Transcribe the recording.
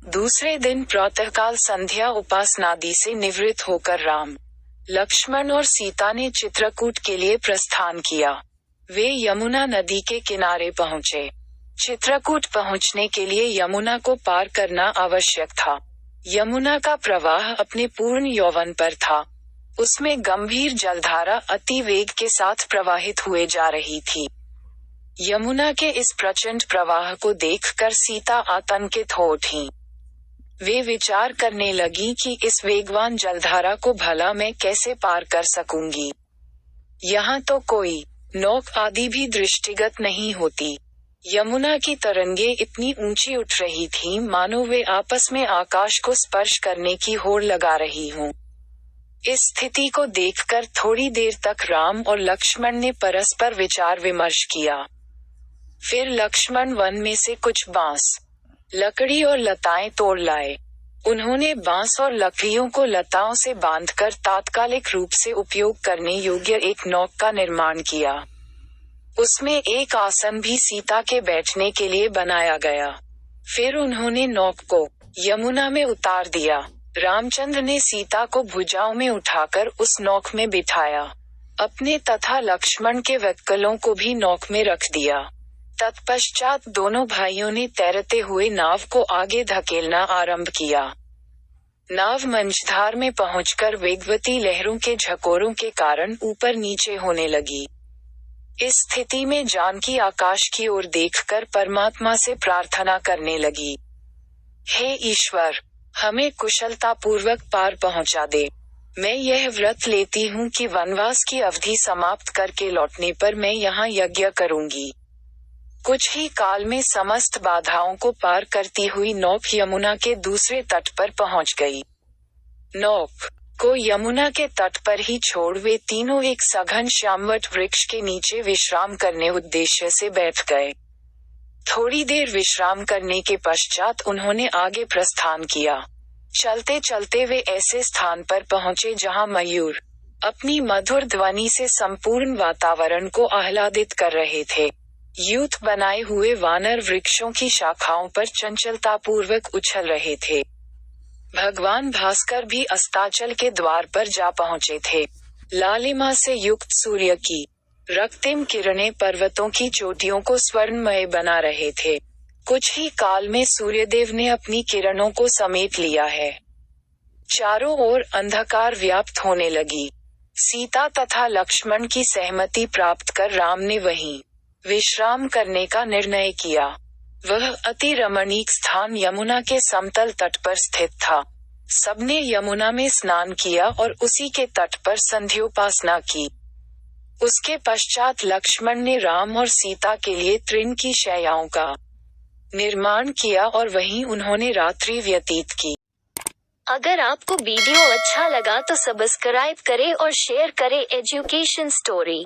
दूसरे दिन प्रातःकाल संध्या उपासनादि से निवृत्त होकर राम, लक्ष्मण और सीता ने चित्रकूट के लिए प्रस्थान किया। वे यमुना नदी के किनारे पहुँचे। चित्रकूट पहुँचने के लिए यमुना को पार करना आवश्यक था। यमुना का प्रवाह अपने पूर्ण यौवन पर था। उसमें गंभीर जलधारा अति वेग के साथ प्रवाहित हुए जा रही थी। यमुना के इस प्रचंड प्रवाह को देखकर सीता आतंकित हो उठी। वे विचार करने लगी कि इस वेगवान जलधारा को भला मैं कैसे पार कर सकूंगी। यहाँ तो कोई नौक आदि भी दृष्टिगत नहीं होती। यमुना की तरंगे इतनी ऊंची उठ रही थीं मानो वे आपस में आकाश को स्पर्श करने की होड़ लगा रही हों। इस स्थिति को देखकर थोड़ी देर तक राम और लक्ष्मण ने परस्पर विचार विमर्श किया। फिर लक्ष्मण वन में से कुछ बांस, लकड़ी और लताएं तोड़ लाए। उन्होंने बांस और लकड़ियों को लताओं से बांधकर तात्कालिक रूप से उपयोग करने योग्य एक नौक का निर्माण किया। उसमें एक आसन भी सीता के बैठने के लिए बनाया गया। फिर उन्होंने नौक को यमुना में उतार दिया। रामचंद्र ने सीता को भुजाओं में उठाकर उस नौक में बिठाया। अपने तथा लक्ष्मण के वक्कलों को भी नौक में रख दिया। तत्पश्चात दोनों भाइयों ने तैरते हुए नाव को आगे धकेलना आरंभ किया। नाव मंझधार में पहुंचकर वेगवती लहरों के झकोरों के कारण ऊपर नीचे होने लगी। इस स्थिति में जानकी आकाश की ओर देखकर परमात्मा से प्रार्थना करने लगी, हे ईश्वर, हमें कुशलतापूर्वक पार पहुंचा दे। मैं यह व्रत लेती हूँ कि वनवास की अवधि समाप्त करके लौटने पर मैं यहाँ यज्ञ करूंगी। कुछ ही काल में समस्त बाधाओं को पार करती हुई नौक यमुना के दूसरे तट पर पहुंच गई। नौक को यमुना के तट पर ही छोड़ वे तीनों एक सघन श्यामवट वृक्ष के नीचे विश्राम करने उद्देश्य से बैठ गए। थोड़ी देर विश्राम करने के पश्चात उन्होंने आगे प्रस्थान किया। चलते चलते वे ऐसे स्थान पर पहुंचे जहां मयूर अपनी मधुर ध्वनि से संपूर्ण वातावरण को आह्लादित कर रहे थे। यूथ बनाए हुए वानर वृक्षों की शाखाओं पर चंचलतापूर्वक उछल रहे थे। भगवान भास्कर भी अस्ताचल के द्वार पर जा पहुंचे थे। लालिमा से युक्त सूर्य की रक्तिम किरणें पर्वतों की चोटियों को स्वर्णमय बना रहे थे। कुछ ही काल में सूर्यदेव ने अपनी किरणों को समेट लिया है। चारों ओर अंधकार व्याप्त होने लगी। सीता तथा लक्ष्मण की सहमति प्राप्त कर राम ने वहीं विश्राम करने का निर्णय किया। वह अति रमणीक स्थान यमुना के समतल तट पर स्थित था। सबने यमुना में स्नान किया और उसी के तट पर संध्योपासना की। उसके पश्चात लक्ष्मण ने राम और सीता के लिए तृण की शैयाओं का निर्माण किया और वहीं उन्होंने रात्रि व्यतीत की। अगर आपको वीडियो अच्छा लगा तो सब्सक्राइब करें और शेयर करें एजुकेशन स्टोरी।